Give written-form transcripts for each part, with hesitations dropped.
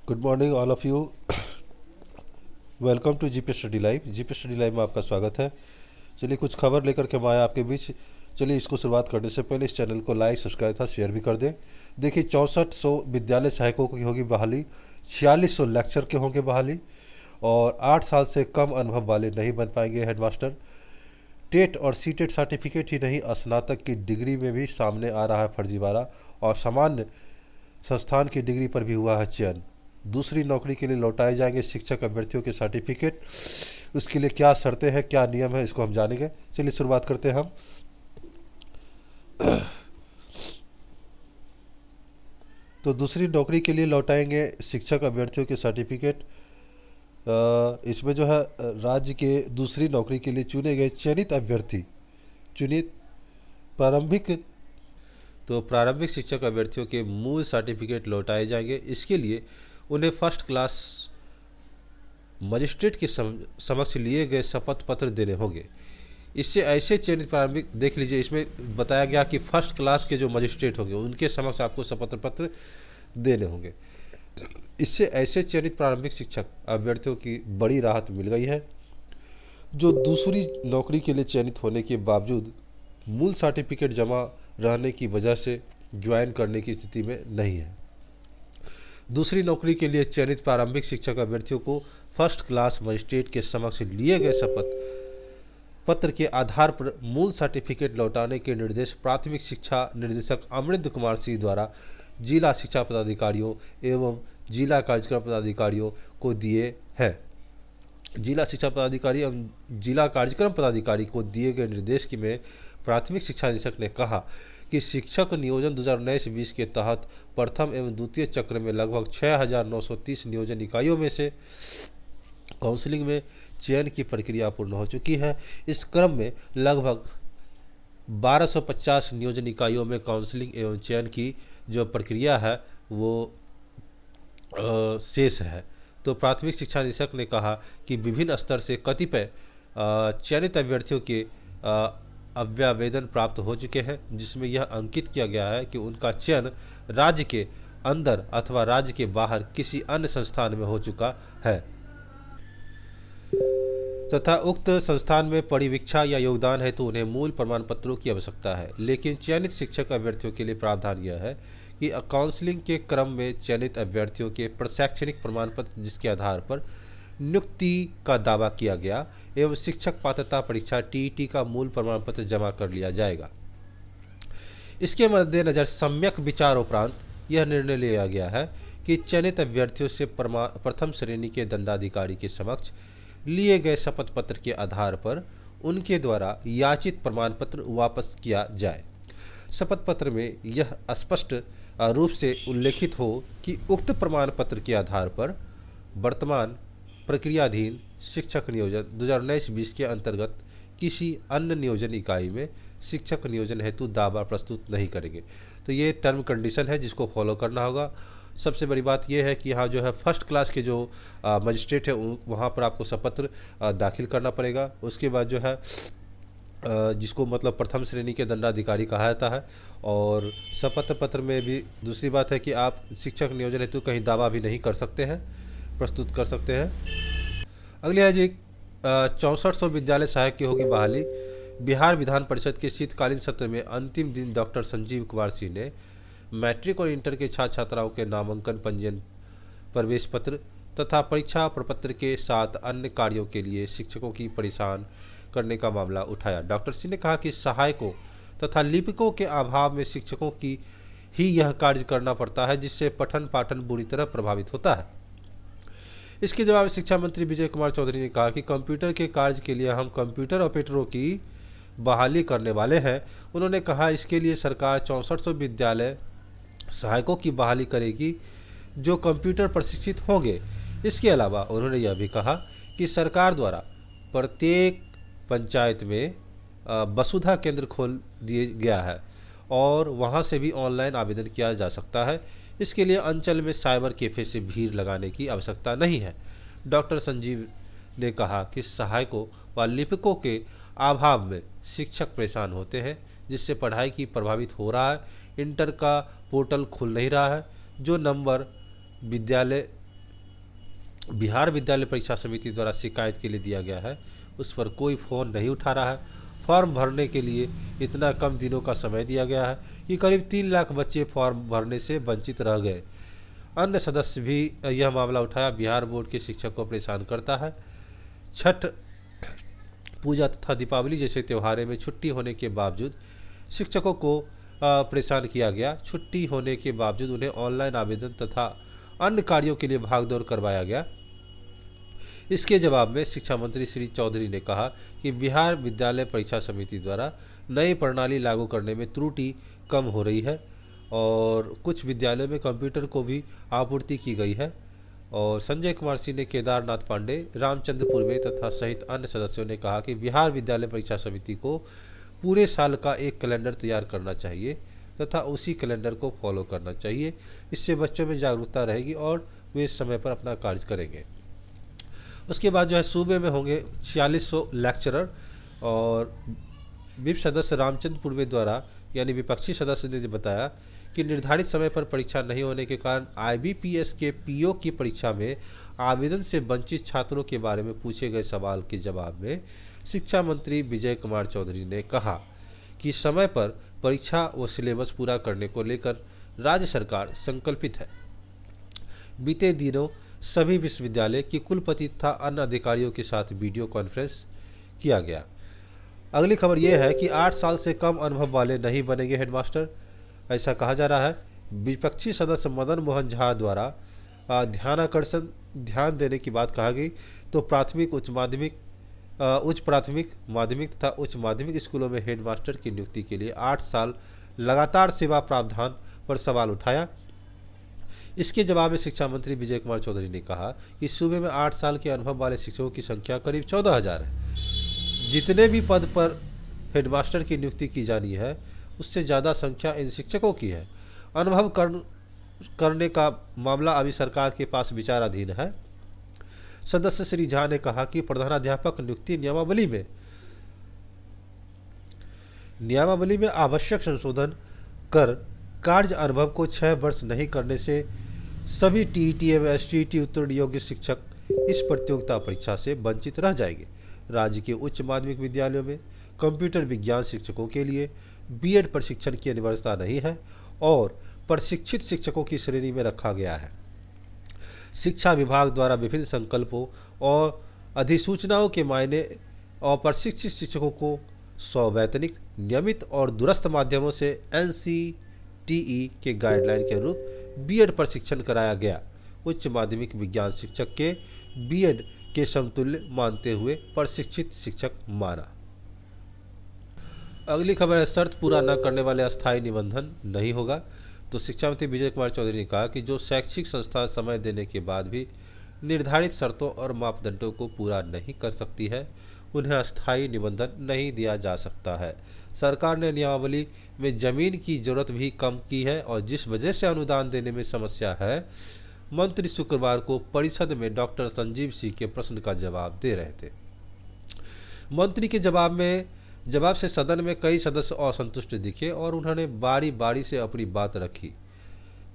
Good morning all of you. Welcome to GP study live. GP study live में आपका स्वागत है। चलिए कुछ खबर लेकर के हम आए आपके बीच। चलिए इसको शुरुआत करने से पहले इस चैनल को लाइक सब्सक्राइब था शेयर भी कर दें। देखिए 6400 विद्यालय सहायकों की होगी बहाली, 4600 लेक्चर के होंगे बहाली और 8 साल से कम अनुभव वाले नहीं बन पाएंगे हेडमास्टर। टेट और सीटेट सर्टिफिकेट ही नहीं, स्नातक की डिग्री में भी सामने आ रहा है फर्जीवाड़ा और सामान्य संस्थान की डिग्री पर भी हुआ है चयन। दूसरी नौकरी के लिए लौटाए जाएंगे शिक्षक अभ्यर्थियों के सर्टिफिकेट। उसके लिए क्या शर्तें हैं, क्या नियम है, इसको हम जानेंगे। चलिए शुरुआत करते हैं हम। तो दूसरी नौकरी के लिए लौटाएंगे शिक्षक अभ्यर्थियों के सर्टिफिकेट। इसमें जो है राज्य के दूसरी नौकरी के लिए चुने गए चयनित अभ्यर्थी चुनित प्रारंभिक तो प्रारंभिक शिक्षक अभ्यर्थियों के मूल सर्टिफिकेट लौटाए जाएंगे। इसके लिए उन्हें फर्स्ट क्लास मजिस्ट्रेट के समक्ष लिए गए शपथ पत्र देने होंगे। इससे ऐसे चयनित प्रारंभिक, देख लीजिए इसमें बताया गया कि फर्स्ट क्लास के जो मजिस्ट्रेट होंगे उनके समक्ष आपको शपथ पत्र देने होंगे। इससे ऐसे चयनित प्रारंभिक शिक्षक अभ्यर्थियों की बड़ी राहत मिल गई है जो दूसरी नौकरी के लिए चयनित होने के बावजूद मूल सर्टिफिकेट जमा रहने की वजह से ज्वाइन करने की स्थिति में नहीं है। दूसरी नौकरी के लिए चयनित प्रारंभिक शिक्षक अभ्यर्थियों को फर्स्ट क्लास मजिस्ट्रेट के समक्ष लिए गए शपथ पत्र के आधार पर मूल सर्टिफिकेट लौटाने के निर्देश प्राथमिक शिक्षा निदेशक अमरिंदर कुमार सिंह द्वारा जिला शिक्षा पदाधिकारियों एवं जिला कार्यक्रम पदाधिकारियों को दिए हैं। जिला शिक्षा पदाधिकारी एवं जिला कार्यक्रम पदाधिकारी को दिए गए निर्देश की में प्राथमिक शिक्षा निदेशक ने कहा कि शिक्षक नियोजन 2019-20 के तहत प्रथम एवं द्वितीय चक्र में लगभग 6,930 नियोजन इकाइयों में से काउंसलिंग में चयन की प्रक्रिया पूर्ण हो चुकी है। इस क्रम में लगभग 1250 नियोजन इकाइयों में काउंसलिंग एवं चयन की जो प्रक्रिया है वो शेष है। तो प्राथमिक शिक्षा निदेशक ने कहा कि विभिन्न स्तर से कतिपय चयनित अभ्यर्थियों के अभ्यावेदन प्राप्त हो चुके हैं, जिसमें यह अंकित किया गया है कि उनका चयन राज्य के अंदर अथवा राज्य के बाहर किसी अन्य संस्थान में हो चुका है तथा उक्त संस्थान में परिवीक्षा या योगदान है तो उन्हें मूल प्रमाण पत्रों की आवश्यकता है। लेकिन चयनित शिक्षक अभ्यर्थियों के लिए प्रावधान यह है कि काउंसलिंग के क्रम में चयनित अभ्यर्थियों के प्रशैक्षणिक प्रमाण पत्र जिसके आधार पर नियुक्ति का दावा किया गया एवं शिक्षक पात्रता परीक्षा टीईटी का मूल प्रमाण पत्र जमा कर लिया जाएगा। इसके मद्देनजर सम्यक विचार उपरांत यह निर्णय लिया गया है कि चयनित अभ्यर्थियों से प्रथम श्रेणी के दंडाधिकारी के समक्ष लिए गए शपथ पत्र के आधार पर उनके द्वारा याचित प्रमाण पत्र वापस किया जाए। शपथ पत्र में यह स्पष्ट रूप से उल्लेखित हो कि उक्त प्रमाण पत्र के आधार पर वर्तमान प्रक्रियाधीन शिक्षक नियोजन 2019-20 के अंतर्गत किसी अन्य नियोजन इकाई में शिक्षक नियोजन हेतु दावा प्रस्तुत नहीं करेंगे। तो ये टर्म कंडीशन है जिसको फॉलो करना होगा। सबसे बड़ी बात यह है कि यहाँ जो है फर्स्ट क्लास के जो मजिस्ट्रेट है वहाँ पर आपको शपथ दाखिल करना पड़ेगा। उसके बाद जो है जिसको मतलब प्रथम श्रेणी के दंडाधिकारी कहा जाता है। और शपथ पत्र में भी दूसरी बात है कि आप शिक्षक नियोजन हेतु कहीं दावा भी नहीं कर सकते हैं, प्रस्तुत कर सकते हैं। अगली है जी 6400 विद्यालय सहायक की होगी बहाली। बिहार विधान परिषद के शीतकालीन सत्र में अंतिम दिन डॉक्टर संजीव कुमार सिंह ने मैट्रिक और इंटर के छात्र छात्राओं के नामांकन पंजीयन प्रवेश पत्र तथा परीक्षा प्रपत्र के साथ अन्य कार्यों के लिए शिक्षकों की परेशान करने का मामला उठाया। डॉक्टर सिंह ने कहा कि सहायकों तथा लिपिकों के अभाव में शिक्षकों की ही यह कार्य करना पड़ता है, जिससे पठन पाठन बुरी तरह प्रभावित होता है। इसके जवाब में शिक्षा मंत्री विजय कुमार चौधरी ने कहा कि कंप्यूटर के कार्य के लिए हम कंप्यूटर ऑपरेटरों की बहाली करने वाले हैं। उन्होंने कहा इसके लिए सरकार 6400 विद्यालय सहायकों की बहाली करेगी जो कंप्यूटर प्रशिक्षित होंगे। इसके अलावा उन्होंने यह भी कहा कि सरकार द्वारा प्रत्येक पंचायत में वसुधा केंद्र खोल दिया गया है और वहां से भी ऑनलाइन आवेदन किया जा सकता है। इसके लिए अंचल में साइबर कैफे से भीड़ लगाने की आवश्यकता नहीं है। डॉक्टर संजीव ने कहा कि सहायकों व लिपिकों के अभाव में शिक्षक परेशान होते हैं, जिससे पढ़ाई की प्रभावित हो रहा है। इंटर का पोर्टल खुल नहीं रहा है। जो नंबर विद्यालय बिहार विद्यालय परीक्षा समिति द्वारा शिकायत के लिए दिया गया है, उस पर कोई फ़ोन नहीं उठा रहा है। फॉर्म भरने के लिए इतना कम दिनों का समय दिया गया है कि करीब 3 लाख बच्चे फॉर्म भरने से वंचित रह गए। अन्य सदस्य भी यह मामला उठाया। बिहार बोर्ड के शिक्षक को परेशान करता है। छठ पूजा तथा दीपावली जैसे त्योहारों में छुट्टी होने के बावजूद शिक्षकों को परेशान किया गया। छुट्टी होने के बावजूद उन्हें ऑनलाइन आवेदन तथा अन्य कार्यों के लिए भागदौड़ करवाया गया। इसके जवाब में शिक्षा मंत्री श्री चौधरी ने कहा कि बिहार विद्यालय परीक्षा समिति द्वारा नई प्रणाली लागू करने में त्रुटि कम हो रही है और कुछ विद्यालयों में कंप्यूटर को भी आपूर्ति की गई है। और संजय कुमार सिंह ने केदारनाथ पांडे, रामचंद्रपुर में तथा सहित अन्य सदस्यों ने कहा कि बिहार विद्यालय परीक्षा समिति को पूरे साल का एक कैलेंडर तैयार करना चाहिए तथा उसी कैलेंडर को फॉलो करना चाहिए। इससे बच्चों में जागरूकता रहेगी और वे समय पर अपना कार्य करेंगे। उसके बाद जो है सूबे में होंगे 4600 लेक्चरर। और विप सदस्य रामचंद्र पूर्वे द्वारा यानी विपक्षी सदस्य ने बताया कि निर्धारित समय पर परीक्षा नहीं होने के कारण IBPS के PO की परीक्षा में आवेदन से वंचित छात्रों के बारे में पूछे गए सवाल के जवाब में शिक्षा मंत्री विजय कुमार चौधरी ने कहा कि समय पर परीक्षा व सिलेबस पूरा करने को लेकर राज्य सरकार संकल्पित है। बीते दिनों सभी विश्वविद्यालय के कुलपति तथा अन्य अधिकारियों के साथ वीडियो कॉन्फ्रेंस किया गया। अगली खबर यह है कि 8 साल से कम अनुभव वाले नहीं बनेंगे हेडमास्टर, ऐसा कहा जा रहा है। विपक्षी सदस्य मदन मोहन झा द्वारा ध्यान देने की बात कहा गई तो प्राथमिक, उच्च प्राथमिक, माध्यमिक तथा उच्च माध्यमिक स्कूलों में हेडमास्टर की नियुक्ति के लिए 8 साल लगातार सेवा प्रावधान पर सवाल उठाया। इसके जवाब में शिक्षा मंत्री विजय कुमार चौधरी ने कहा कि सूबे में 8 साल के अनुभव वाले शिक्षकों की संख्या करीब 14,000 है। जितने भी पद पर हेडमास्टर की नियुक्ति की जानी है उससे ज़्यादा संख्या इन शिक्षकों की है। अनुभव करने का मामला अभी सरकार के पास विचाराधीन है। सदस्य श्री झा ने कहा कि प्रधानाध्यापक नियुक्ति नियमावली में आवश्यक संशोधन कर कार्य अनुभव को 6 वर्ष नहीं करने से सभी TET एवं STET उत्तीर्ण योग्य शिक्षक इस प्रतियोगिता परीक्षा से वंचित रह जाएंगे। राज्य के उच्च माध्यमिक विद्यालयों में कंप्यूटर विज्ञान शिक्षकों के लिए B.Ed प्रशिक्षण की अनिवार्यता नहीं है और प्रशिक्षित शिक्षकों की श्रेणी में रखा गया है। शिक्षा विभाग द्वारा विभिन्न संकल्पों और अधिसूचनाओं के मायने और प्रशिक्षित शिक्षकों को स्ववैतनिक, नियमित और दूरस्थ माध्यमों से NCTE के गाइडलाइन के अनुरूप B.Ed प्रशिक्षण कराया गया। उच्च माध्यमिक विज्ञान शिक्षक के B.Ed के समतुल्य मानते हुए प्रशिक्षित शिक्षक माना। अगली खबर है, शर्त पूरा न करने वाले अस्थायी निबंधन नहीं होगा। तो शिक्षा मंत्री विजय कुमार चौधरी ने कहा कि जो शैक्षिक संस्था समय देने के बाद भी निर्धारित शर्तों और मापदंडों को पूरा नहीं कर सकती है उन्हें अस्थायी निबंधन नहीं दिया जा सकता है। सरकार ने नियमावली में जमीन की जरूरत भी कम की है और जिस वजह से अनुदान देने में समस्या है। मंत्री शुक्रवार को परिषद में डॉक्टर संजीव सिंह के प्रश्न का जवाब दे रहे थे। मंत्री के जवाब से सदन में कई सदस्य असंतुष्ट दिखे और उन्होंने बारी बारी से अपनी बात रखी।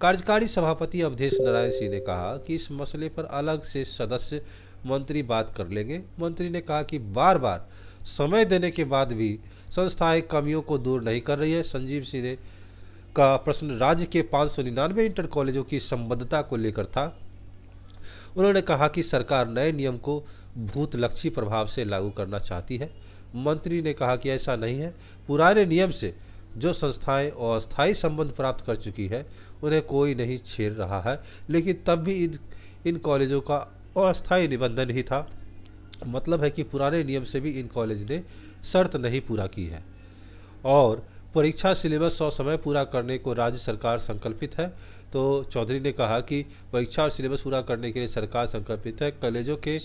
कार्यकारी सभापति अवधेश नारायण सिंह ने कहा कि इस मसले पर अलग से सदस्य मंत्री बात कर लेंगे। मंत्री ने कहा कि बार बार समय देने के बाद भी संस्थाएं कमियों को दूर नहीं कर रही है। संजीव सिंह ने का प्रश्न राज्य के 599 इंटर कॉलेजों की संबद्धता को लेकर था। उन्होंने कहा कि सरकार नए नियम को भूतलक्षी प्रभाव से लागू करना चाहती है। मंत्री ने कहा कि ऐसा नहीं है। पुराने नियम से जो संस्थाएं अस्थायी संबंध प्राप्त कर चुकी है उन्हें कोई नहीं छेड़ रहा है, लेकिन तब भी इन कॉलेजों का अस्थायी निबंधन ही था। मतलब है कि पुराने नियम से भी इन कॉलेज ने शर्त नहीं पूरा की है और परीक्षा सिलेबस और समय पूरा करने को राज्य सरकार संकल्पित है। तो चौधरी ने कहा कि परीक्षा और सिलेबस पूरा करने के लिए सरकार संकल्पित है। कॉलेजों के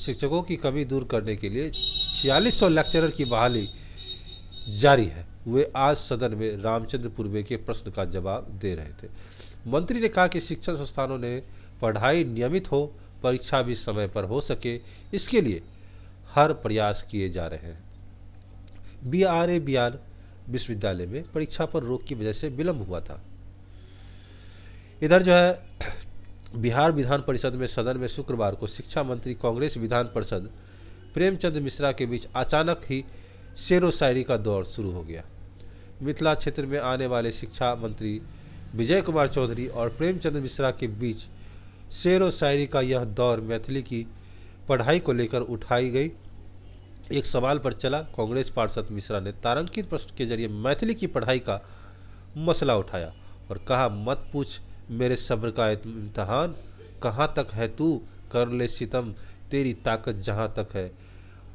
शिक्षकों की कमी दूर करने के लिए 4600 लेक्चरर की बहाली जारी है। वे आज सदन में रामचंद्र पूर्वे के प्रश्न का जवाब दे रहे थे। मंत्री ने कहा कि शिक्षण संस्थानों ने पढ़ाई नियमित हो, परीक्षा भी समय पर हो सके, इसके लिए हर प्रयास किए जा रहे हैं। BRA विश्वविद्यालय में परीक्षा पर रोक की वजह से विलंब हुआ था। इधर जो है बिहार विधान परिषद में सदन में शुक्रवार को शिक्षा मंत्री कांग्रेस विधान पार्षद प्रेमचंद मिश्रा के बीच अचानक ही शेरो शायरी का दौर शुरू हो गया। मिथिला क्षेत्र में आने वाले शिक्षा मंत्री विजय कुमार चौधरी और प्रेमचंद मिश्रा के बीच शेरो शायरी का यह दौर मैथिली की पढ़ाई को लेकर उठाई गई एक सवाल पर चला। कांग्रेस पार्षद मिश्रा ने तारांकित प्रश्न के जरिए मैथिली की पढ़ाई का मसला उठाया और कहा, मत पूछ मेरे सब्र का इम्तहान, कहाँ तक है तू कर ले सितम, तेरी ताकत जहाँ तक है।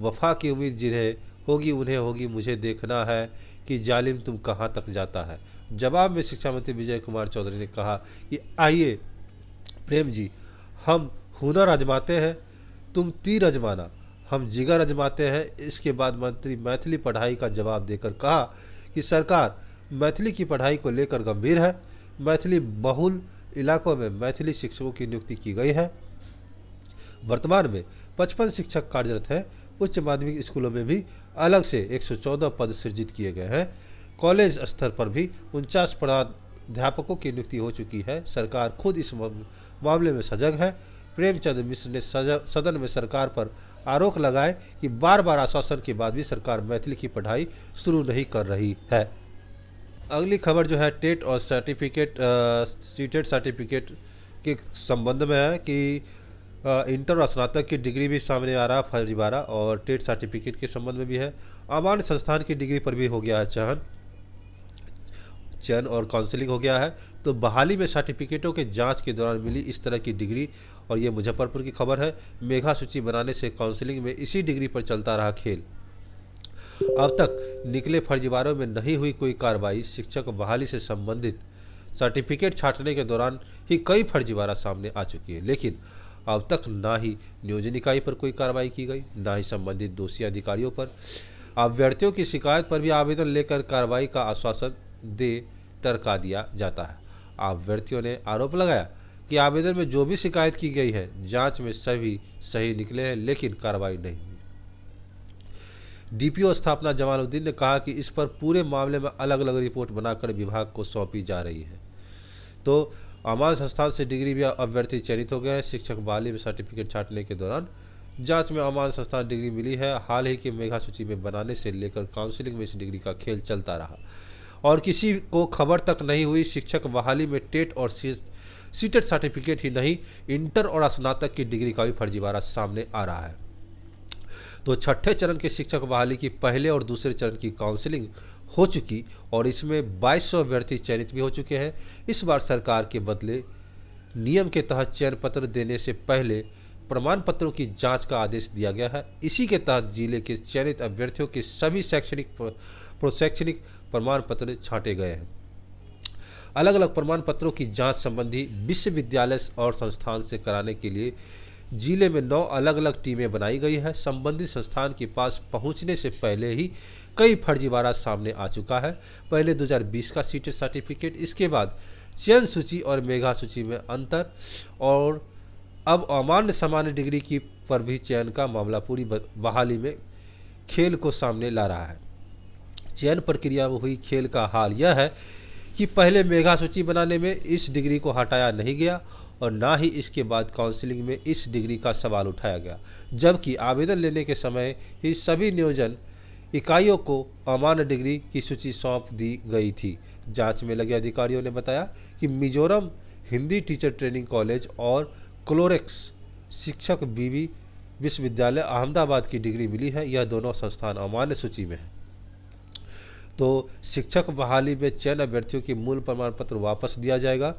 वफा की उम्मीद जिन्हें होगी उन्हें होगी, मुझे देखना है कि जालिम तुम कहाँ तक जाता है। जवाब में शिक्षा मंत्री विजय कुमार चौधरी ने कहा कि आइए प्रेम जी, हम हुनर आजमाते हैं, तुम तीर आजमाना, हम जिगर आजमाते हैं। इसके बाद मंत्री मैथिली पढ़ाई का जवाब देकर कहा कि सरकार मैथिली की पढ़ाई को लेकर गंभीर है। मैथिली बहुल इलाकों में मैथिली शिक्षकों की नियुक्ति की गई है। वर्तमान में 55 शिक्षक कार्यरत हैं। उच्च माध्यमिक स्कूलों में भी अलग से 114 पद सृजित किए गए हैं। कॉलेज स्तर पर भी 49 प्राध्यापकों की नियुक्ति हो चुकी है। सरकार खुद इस मामले में सजग है। प्रेमचंद मिश्र ने सदन में सरकार पर आरोप लगाए कि बार बार आश्वासन के बाद भी सरकार मैथिली की पढ़ाई शुरू नहीं कर रही है। अगली खबर जो है टेट और सीटेट सर्टिफिकेट के संबंध में है कि इंटर और स्नातक की डिग्री भी सामने आ रहा फर्जीवाड़ा और टेट सर्टिफिकेट के संबंध में भी है। अमान्य संस्थान की डिग्री पर भी हो गया है चयन और काउंसलिंग हो गया है। तो बहाली में सर्टिफिकेटों के जांच के दौरान मिली इस तरह की डिग्री, और ये मुजफ्फरपुर की खबर है। मेधा सूची बनाने से काउंसलिंग में इसी डिग्री पर चलता रहा खेल। अब तक निकले फर्जीवाड़ों में नहीं हुई कोई कार्रवाई। शिक्षक बहाली से संबंधित सर्टिफिकेट छांटने के दौरान ही कई फर्जीवाड़ा सामने आ चुकी है, लेकिन अब तक ना ही नियोजन इकाई पर कोई कार्रवाई की गई, ना ही संबंधित दोषी अधिकारियों पर। अभ्यर्थियों की शिकायत पर भी आवेदन लेकर कार्रवाई का आश्वासन दे टरका दिया जाता है। अभ्यर्थियों ने आरोप लगाया कि आवेदन में जो भी शिकायत की गई है जांच में सभी सही निकले हैं, लेकिन कार्रवाई नहीं हुई। डीपीओ स्थापना जमालुद्दीन ने कहा कि इस पर पूरे मामले में अलग अलग रिपोर्ट बनाकर विभाग को सौंपी जा रही है। तो अमान्य संस्थान से डिग्री भी अभ्यर्थी चयनित हो गए हैं। शिक्षक बहाली में सर्टिफिकेट छांटने के दौरान जांच में अमान्य संस्थान डिग्री मिली है। हाल ही की मेधा सूची में बनाने से लेकर काउंसलिंग में इस डिग्री का खेल चलता रहा और किसी को खबर तक नहीं हुई। शिक्षक बहाली में टेट और सीटेट सर्टिफिकेट ही नहीं, इंटर और स्नातक की डिग्री का भी फर्जीवाड़ा सामने आ रहा है। तो छठे चरण के शिक्षक बहाली की पहले और दूसरे चरण की काउंसलिंग हो चुकी और इसमें 2200 अभ्यर्थी चयनित भी हो चुके हैं। इस बार सरकार के बदले नियम के तहत चयन पत्र देने से पहले प्रमाण पत्रों की जांच का आदेश दिया गया है। इसी के तहत जिले के चयनित अभ्यर्थियों के सभी शैक्षणिक प्रमाण पत्र छांटे गए हैं। अलग अलग प्रमाण पत्रों की जांच संबंधी विश्वविद्यालय और संस्थान से कराने के लिए जिले में 9 अलग अलग टीमें बनाई गई है। संबंधित संस्थान के पास पहुंचने से पहले ही कई फर्जीवाड़ा सामने आ चुका है। पहले 2020 का सीटेट सर्टिफिकेट, इसके बाद चयन सूची और मेधा सूची में अंतर, और अब अमान्य सामान्य डिग्री की पर भी चयन का मामला पूरी बहाली में खेल को सामने ला रहा है। चयन प्रक्रिया में हुई खेल का हाल यह है कि पहले मेधा सूची बनाने में इस डिग्री को हटाया नहीं गया और ना ही इसके बाद काउंसलिंग में इस डिग्री का सवाल उठाया गया, जबकि आवेदन लेने के समय ही सभी नियोजन इकाइयों को अमान्य डिग्री की सूची सौंप दी गई थी। जांच में लगे अधिकारियों ने बताया कि Mizoram Hindi teacher training college और क्लोरेक्स शिक्षक बीवी विश्वविद्यालय अहमदाबाद की डिग्री मिली है। यह दोनों संस्थान अमान्य सूची में है। तो शिक्षक बहाली में चयन अभ्यर्थियों की मूल प्रमाण पत्र वापस दिया जाएगा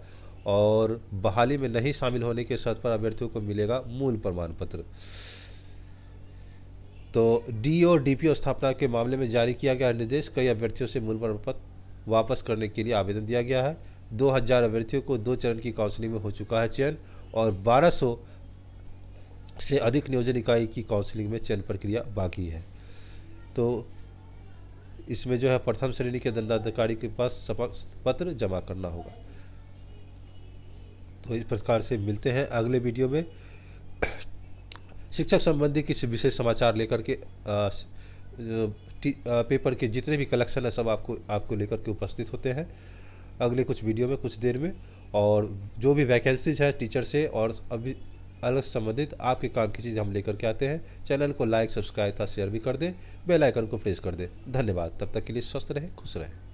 और बहाली में नहीं शामिल होने के शर्त पर अभ्यर्थियों को मिलेगा मूल प्रमाण पत्र। तो डी और डीपीओ स्थापना के मामले में जारी किया गया निर्देश, कई अभ्यर्थियों से मूल प्रमाण पत्र वापस करने के लिए आवेदन दिया गया है। 2000 अभ्यर्थियों को 2 चरण की काउंसलिंग में हो चुका है चयन और 1200 से अधिक नियोजन इकाई की काउंसलिंग में चयन प्रक्रिया बाकी है। तो इसमें जो है प्रथम श्रेणी के दंडाधिकारी के पास शपथ पत्र जमा करना होगा। तो इस प्रकार से मिलते हैं अगले वीडियो में शिक्षक संबंधी किसी विशेष समाचार लेकर के। पेपर के जितने भी कलेक्शन है सब आपको लेकर के उपस्थित होते हैं अगले कुछ वीडियो में कुछ देर में। और जो भी वैकेंसीज है टीचर से और अभी अलग संबंधित आपके काम की चीज़ हम लेकर के आते हैं। चैनल को लाइक, सब्सक्राइब तथा शेयर भी कर दें, बेल आइकन को प्रेस कर दें। धन्यवाद। तब तक के लिए स्वस्थ रहें, खुश रहें।